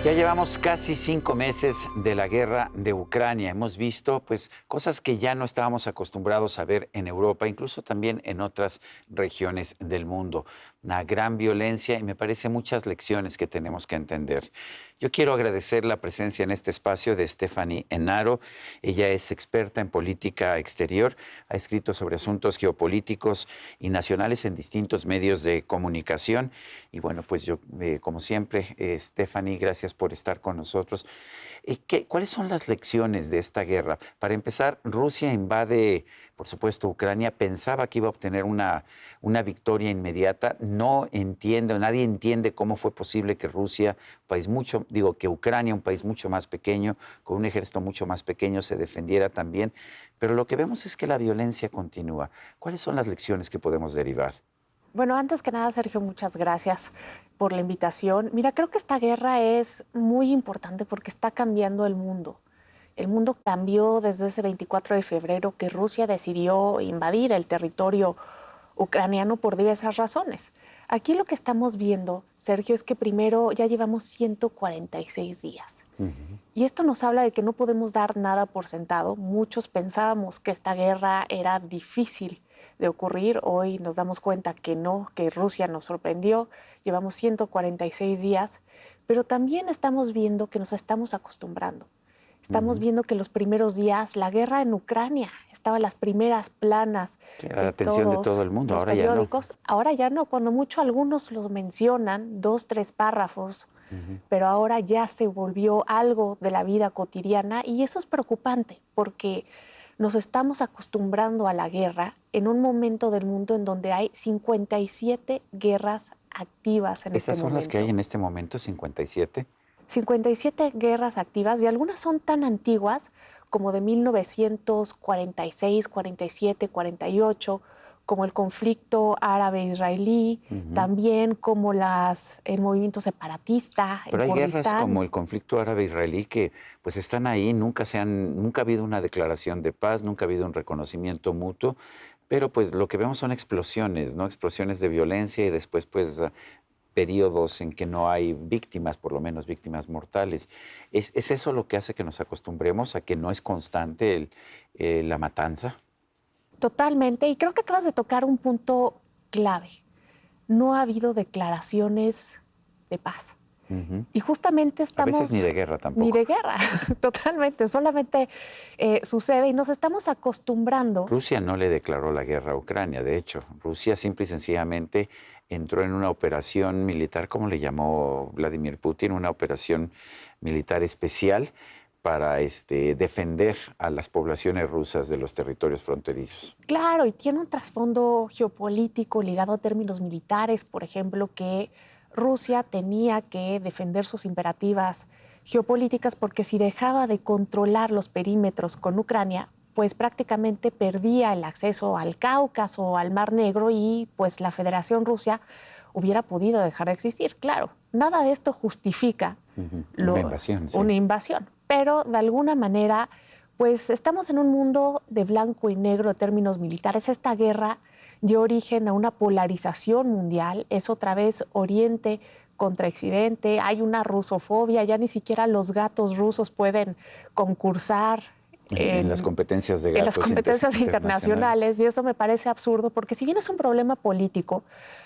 Ya llevamos casi 5 meses de la guerra de Ucrania. Hemos visto, pues, cosas que ya no estábamos acostumbrados a ver en Europa, incluso también en otras regiones del mundo. Una gran violencia y me parece muchas lecciones que tenemos que entender. Yo quiero agradecer la presencia en este espacio de Stephanie Enaro. Ella es experta en política exterior, ha escrito sobre asuntos geopolíticos y nacionales en distintos medios de comunicación. Y bueno, pues yo, como siempre, Stephanie, gracias por estar con nosotros. ¿Cuáles son las lecciones de esta guerra? Para empezar, Rusia invade, por supuesto, Ucrania. Pensaba que iba a obtener una victoria inmediata. No entiende, nadie entiende cómo fue posible que Rusia, que Ucrania, un país mucho más pequeño, con un ejército mucho más pequeño, se defendiera también. Pero lo que vemos es que la violencia continúa. ¿Cuáles son las lecciones que podemos derivar? Bueno, antes que nada, Sergio, muchas gracias por la invitación. Mira, creo que esta guerra es muy importante porque está cambiando el mundo. El mundo cambió desde ese 24 de febrero que Rusia decidió invadir el territorio ucraniano por diversas razones. Aquí lo que estamos viendo, Sergio, es que primero ya llevamos 146 días. Y esto nos habla de que no podemos dar nada por sentado. Muchos pensábamos que esta guerra era difícil de ocurrir. Hoy nos damos cuenta que no, que Rusia nos sorprendió. Llevamos 146 días, pero también estamos viendo que nos estamos acostumbrando. Estamos viendo que los primeros días, la guerra en Ucrania, estaban las primeras planas Era la de atención de todo todos el mundo, los ahora ya no. periódicos. Ahora ya no, cuando mucho algunos los mencionan, 2, 3 párrafos, Ujú. pero ahora ya se volvió algo de la vida cotidiana y eso es preocupante porque nos estamos acostumbrando a la guerra en un momento del mundo en donde hay 57 guerras activas en este Estas son las que hay momento. en este momento, 57. 57 guerras activas y algunas son tan antiguas como de 1946, 47, 48, como el conflicto árabe-israelí, Ujú. también como el movimiento separatista en Pero hay guerras como Kurdistán. el conflicto árabe-israelí que pues están ahí, nunca ha habido una declaración de paz, nunca ha habido un reconocimiento mutuo, pero pues lo que vemos son explosiones, ¿no? Explosiones de violencia y después pues periodos en que no hay víctimas, por lo menos víctimas mortales. ¿Es eso lo que hace que nos acostumbremos a que no es constante la matanza? Totalmente, y creo que acabas de tocar un punto clave. No ha habido declaraciones de paz. Ujú. Y justamente A veces ni estamos de guerra ni tampoco. de guerra, totalmente, solamente sucede y nos estamos acostumbrando. Rusia no le declaró la guerra a Ucrania, de hecho, Rusia simple y sencillamente entró en una operación militar, como le llamó Vladimir Putin, una operación militar especial para defender a las poblaciones rusas de los territorios fronterizos. Claro, y tiene un trasfondo geopolítico ligado a términos militares, por ejemplo, que Rusia tenía que defender sus imperativas geopolíticas porque si dejaba de controlar los perímetros con Ucrania, pues prácticamente perdía el acceso al Cáucaso o al Mar Negro y pues la Federación Rusia hubiera podido dejar de existir. Claro, nada de esto justifica Ujú. Una invasión, sí. una invasión, pero de alguna manera pues estamos en un mundo de blanco y negro en términos militares. Esta guerra dio origen a una polarización mundial, es otra vez Oriente contra Occidente, hay una rusofobia, ya ni siquiera los gatos rusos pueden concursar En las en, competencias de en las gatos competencias internacionales. internacionales y eso me parece absurdo porque si bien es un problema político,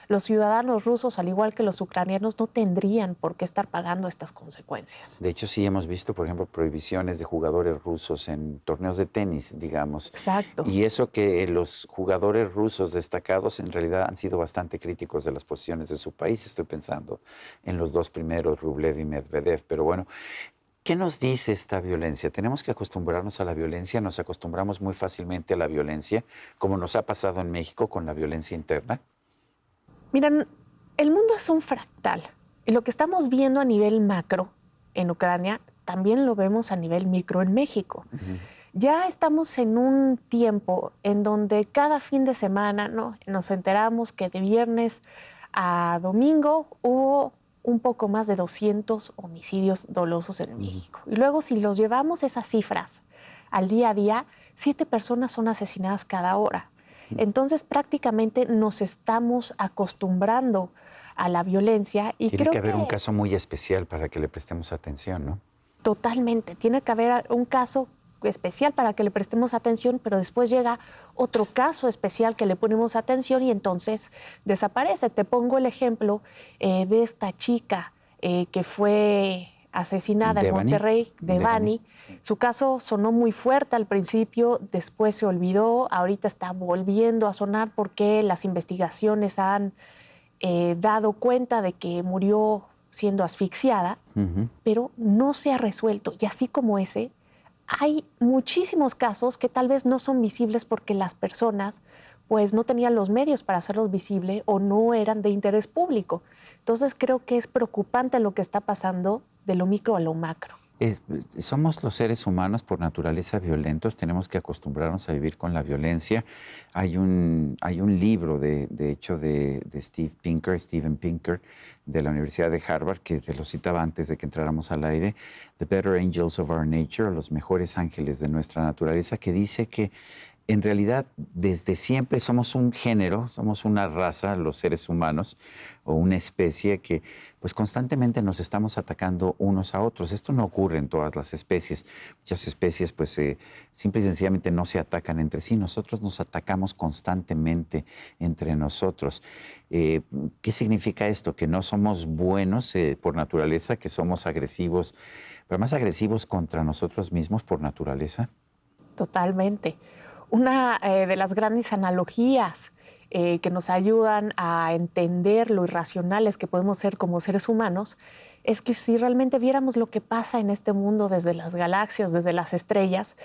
los ciudadanos rusos, al igual que los ucranianos, no tendrían por qué estar pagando estas consecuencias. De hecho, sí hemos visto, por ejemplo, prohibiciones de jugadores rusos en torneos de tenis, digamos. Exacto. Y eso que los jugadores rusos destacados en realidad han sido bastante críticos de las posiciones de su país. Estoy pensando en los dos primeros, Rublev y Medvedev. Pero bueno, ¿qué nos dice esta violencia? ¿Tenemos que acostumbrarnos a la violencia? ¿Nos acostumbramos muy fácilmente a la violencia, como nos ha pasado en México con la violencia interna? Miren, el mundo es un fractal y lo que estamos viendo a nivel macro en Ucrania también lo vemos a nivel micro en México. Ujú. Ya estamos en un tiempo en donde cada fin de semana, ¿no?, nos enteramos que de viernes a domingo hubo un poco más de 200 homicidios dolosos en Ujú. México. Y luego si los llevamos esas cifras al día a día, 7 personas son asesinadas cada hora. Ujú. Entonces prácticamente nos estamos acostumbrando a la violencia. Y Tiene creo que haber un caso muy especial para que le prestemos atención, ¿no? Totalmente, tiene que haber un caso especial para que le prestemos atención, pero después llega otro caso especial que le ponemos atención y entonces desaparece. Te pongo el ejemplo de esta chica que fue asesinada en Devani. Monterrey, Devani. Su caso sonó muy fuerte al principio, después se olvidó, ahorita está volviendo a sonar porque las investigaciones han dado cuenta de que murió siendo asfixiada, pero no se ha resuelto. Y así como ese, hay muchísimos casos que tal vez no son visibles porque las personas pues no tenían los medios para hacerlos visibles o no eran de interés público. Entonces creo que es preocupante lo que está pasando de lo micro a lo macro. Somos los seres humanos por naturaleza violentos, tenemos que acostumbrarnos a vivir con la violencia. Hay un libro, de hecho, de Steven Pinker, de la Universidad de Harvard, que te lo citaba antes de que entráramos al aire, The Better Angels of Our Nature, los mejores ángeles de nuestra naturaleza, que dice que en realidad, desde siempre somos un género, somos una raza, los seres humanos, o una especie que pues constantemente nos estamos atacando unos a otros. Esto no ocurre en todas las especies. Muchas especies pues simple y sencillamente no se atacan entre sí. Nosotros nos atacamos constantemente entre nosotros. ¿Qué significa esto? Que no somos buenos por naturaleza, que somos agresivos, pero más agresivos contra nosotros mismos por naturaleza. Totalmente. Una de las grandes analogías que nos ayudan a entender lo irracionales que podemos ser como seres humanos es que si realmente viéramos lo que pasa en este mundo desde las galaxias, desde las estrellas,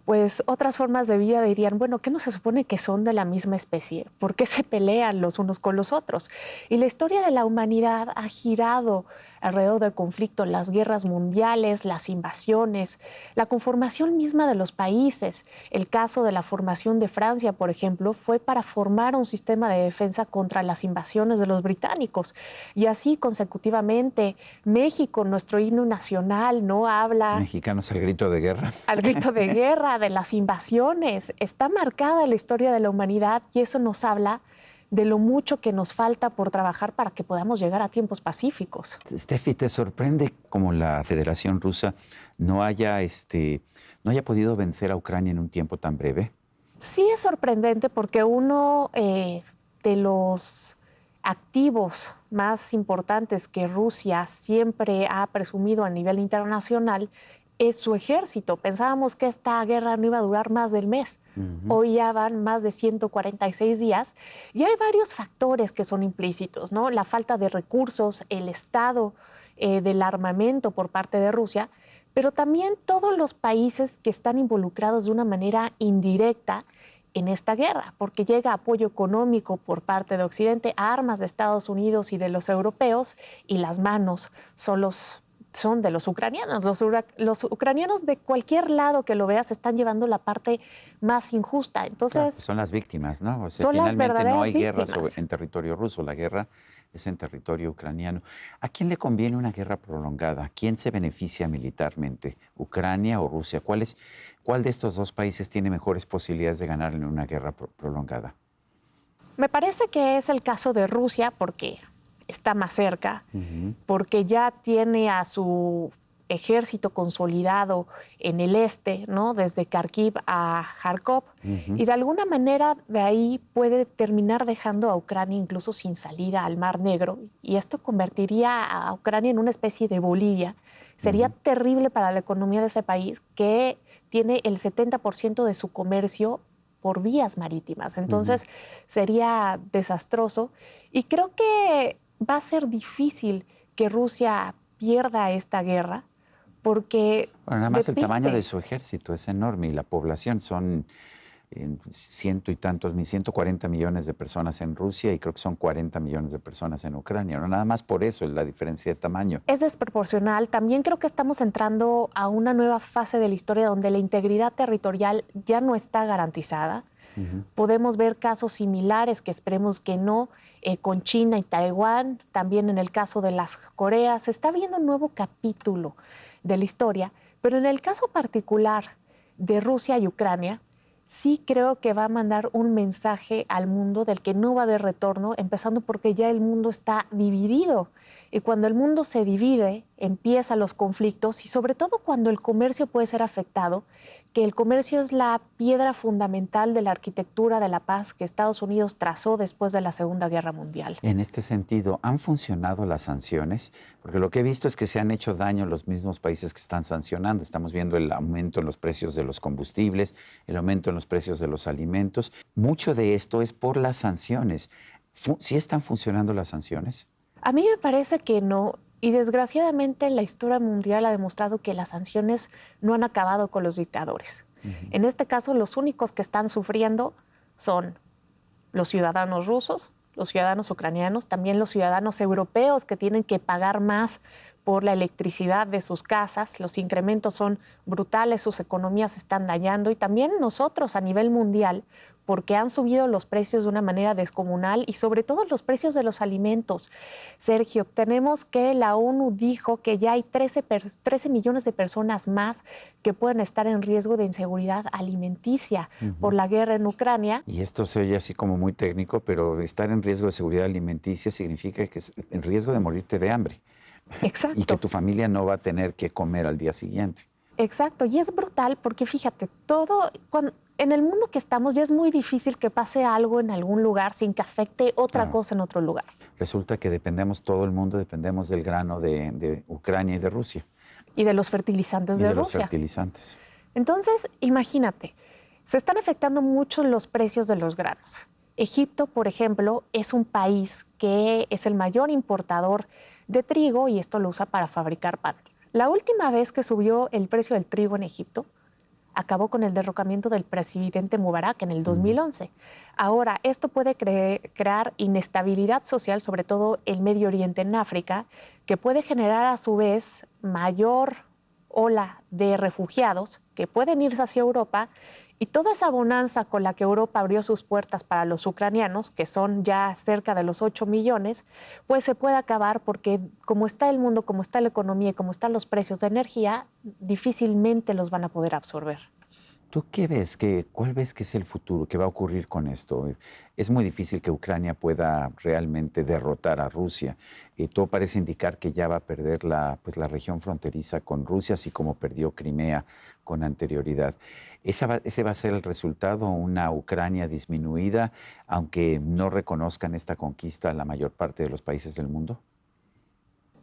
pues otras formas de vida dirían, bueno, ¿qué no se supone que son de la misma especie? ¿Por qué se pelean los unos con los otros? Y la historia de la humanidad ha girado alrededor del conflicto, las guerras mundiales, las invasiones, la conformación misma de los países. El caso de la formación de Francia, por ejemplo, fue para formar un sistema de defensa contra las invasiones de los británicos. Y así consecutivamente, México, nuestro himno nacional, no habla... Mexicanos al grito de guerra. Al grito de guerra, de las invasiones. Está marcada la historia de la humanidad y eso nos habla de lo mucho que nos falta por trabajar para que podamos llegar a tiempos pacíficos. Steffi, ¿te sorprende cómo la Federación Rusa no haya podido vencer a Ucrania en un tiempo tan breve? Sí es sorprendente porque uno de los activos más importantes que Rusia siempre ha presumido a nivel internacional es su ejército. Pensábamos que esta guerra no iba a durar más del mes. Hoy ya van más de 146 días y hay varios factores que son implícitos, ¿no? La falta de recursos, el estado del armamento por parte de Rusia, pero también todos los países que están involucrados de una manera indirecta en esta guerra, porque llega apoyo económico por parte de Occidente, armas de Estados Unidos y de los europeos, y las manos son de los ucranianos. Los ucranianos de cualquier lado que lo veas están llevando la parte más injusta. Entonces, claro, son las víctimas, ¿no? O sea, son las finalmente no hay verdaderas guerra víctimas. en territorio ruso, la guerra es en territorio ucraniano. ¿A quién le conviene una guerra prolongada? ¿Quién se beneficia militarmente? ¿Ucrania o Rusia? ¿Cuál de estos dos países tiene mejores posibilidades de ganar en una guerra prolongada? Me parece que es el caso de Rusia porque está más cerca, porque ya tiene a su ejército consolidado en el este, ¿no? Desde Kharkiv a Kharkov, y de alguna manera de ahí puede terminar dejando a Ucrania incluso sin salida al Mar Negro, y esto convertiría a Ucrania en una especie de Bolivia. Sería terrible para la economía de ese país que tiene el 70% de su comercio por vías marítimas. Entonces sería desastroso y creo que va a ser difícil que Rusia pierda esta guerra porque bueno, nada más el tamaño de su ejército es enorme y la población son ciento y tantos, 140 millones de personas en Rusia y creo que son 40 millones de personas en Ucrania. ¿No? Nada más por eso es la diferencia de tamaño. Es desproporcional. También creo que estamos entrando a una nueva fase de la historia donde la integridad territorial ya no está garantizada. Podemos ver casos similares, que esperemos que no, con China y Taiwán, también en el caso de las Coreas. Se está abriendo un nuevo capítulo de la historia, pero en el caso particular de Rusia y Ucrania, sí creo que va a mandar un mensaje al mundo del que no va a haber retorno, empezando porque ya el mundo está dividido. Y cuando el mundo se divide, empiezan los conflictos y sobre todo cuando el comercio puede ser afectado, que el comercio es la piedra fundamental de la arquitectura de la paz que Estados Unidos trazó después de la Segunda Guerra Mundial. En este sentido, ¿han funcionado las sanciones? Porque lo que he visto es que se han hecho daño los mismos países que están sancionando. Estamos viendo el aumento en los precios de los combustibles, el aumento en los precios de los alimentos. Mucho de esto es por las sanciones. ¿Sí están funcionando las sanciones? A mí me parece que no, y desgraciadamente la historia mundial ha demostrado que las sanciones no han acabado con los dictadores. En este caso, los únicos que están sufriendo son los ciudadanos rusos, los ciudadanos ucranianos, también los ciudadanos europeos que tienen que pagar más por la electricidad de sus casas. Los incrementos son brutales, sus economías se están dañando y también nosotros a nivel mundial porque han subido los precios de una manera descomunal y sobre todo los precios de los alimentos. Sergio, tenemos que la ONU dijo que ya hay 13 millones de personas más que pueden estar en riesgo de inseguridad alimenticia por la guerra en Ucrania. Y esto se oye así como muy técnico, pero estar en riesgo de seguridad alimenticia significa que es en riesgo de morirte de hambre. Exacto. Y que tu familia no va a tener que comer al día siguiente. Exacto, y es brutal porque fíjate, en el mundo que estamos ya es muy difícil que pase algo en algún lugar sin que afecte otra cosa en otro lugar. Resulta que dependemos, todo el mundo dependemos del grano de Ucrania y de Rusia. Y de los fertilizantes de Rusia. Los fertilizantes. Entonces, imagínate, se están afectando mucho los precios de los granos. Egipto, por ejemplo, es un país que es el mayor importador de trigo y esto lo usa para fabricar pan. La última vez que subió el precio del trigo en Egipto, acabó con el derrocamiento del presidente Mubarak en el 2011. Ahora, esto puede crear inestabilidad social, sobre todo en Medio Oriente, en África, que puede generar a su vez mayor ola de refugiados que pueden irse hacia Europa y toda esa bonanza con la que Europa abrió sus puertas para los ucranianos, que son ya cerca de los 8 millones, pues se puede acabar porque como está el mundo, como está la economía y como están los precios de energía, difícilmente los van a poder absorber. ¿Tú qué ves? ¿Cuál ves que es el futuro? ¿Qué va a ocurrir con esto? Es muy difícil que Ucrania pueda realmente derrotar a Rusia. Todo parece indicar que ya va a perder la región fronteriza con Rusia, así como perdió Crimea con anterioridad. ¿Ese va a ser el resultado? ¿Una Ucrania disminuida, aunque no reconozcan esta conquista la mayor parte de los países del mundo?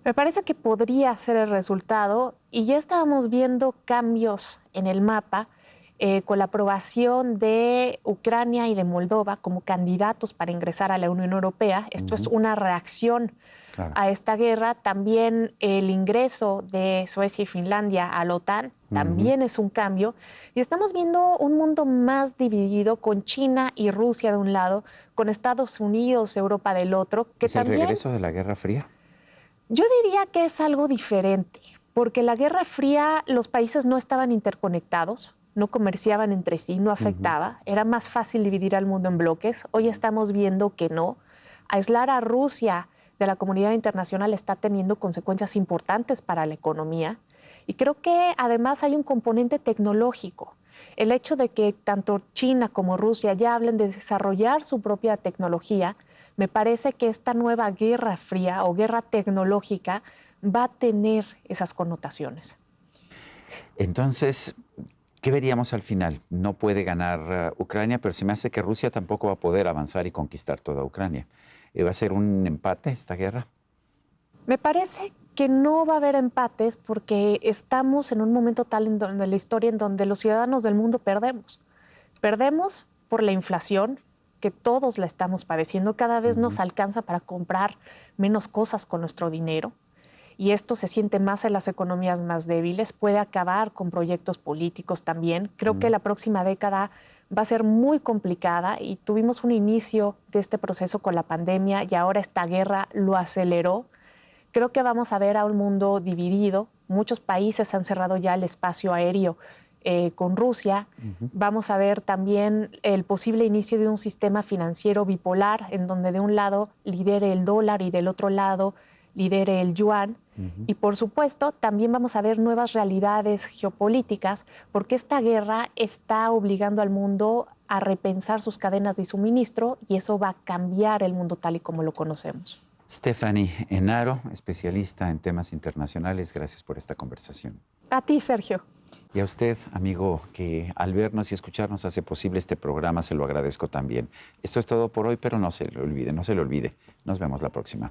Me parece que podría ser el resultado y ya estábamos viendo cambios en el mapa con la aprobación de Ucrania y de Moldova como candidatos para ingresar a la Unión Europea. Esto es una reacción a esta guerra. También el ingreso de Suecia y Finlandia a la OTAN también es un cambio. Y estamos viendo un mundo más dividido con China y Rusia de un lado, con Estados Unidos, Europa del otro. Que ¿Es el regreso de la Guerra Fría? Yo diría que es algo diferente, porque la Guerra Fría los países no estaban interconectados, no comerciaban entre sí, no afectaba, era más fácil dividir al mundo en bloques. Hoy estamos viendo que no. Aislar a Rusia de la comunidad internacional está teniendo consecuencias importantes para la economía y creo que además hay un componente tecnológico. El hecho de que tanto China como Rusia ya hablen de desarrollar su propia tecnología, me parece que esta nueva Guerra Fría o guerra tecnológica va a tener esas connotaciones. Entonces, ¿qué veríamos al final? No puede ganar Ucrania, pero se me hace que Rusia tampoco va a poder avanzar y conquistar toda Ucrania. ¿Va a ser un empate esta guerra? Me parece que no va a haber empates porque estamos en un momento tal en donde la historia en donde los ciudadanos del mundo perdemos. Perdemos por la inflación, que todos la estamos padeciendo. Cada vez nos alcanza para comprar menos cosas con nuestro dinero. Y esto se siente más en las economías más débiles, puede acabar con proyectos políticos también. Creo que la próxima década va a ser muy complicada y tuvimos un inicio de este proceso con la pandemia y ahora esta guerra lo aceleró. Creo que vamos a ver a un mundo dividido. Muchos países han cerrado ya el espacio aéreo con Rusia. Vamos a ver también el posible inicio de un sistema financiero bipolar en donde de un lado lidere el dólar y del otro lado lidere el yuan. Y por supuesto, también vamos a ver nuevas realidades geopolíticas, porque esta guerra está obligando al mundo a repensar sus cadenas de suministro y eso va a cambiar el mundo tal y como lo conocemos. Stephanie Enaro, especialista en temas internacionales, gracias por esta conversación. A ti, Sergio. Y a usted, amigo, que al vernos y escucharnos hace posible este programa, se lo agradezco también. Esto es todo por hoy, pero no se le olvide. Nos vemos la próxima.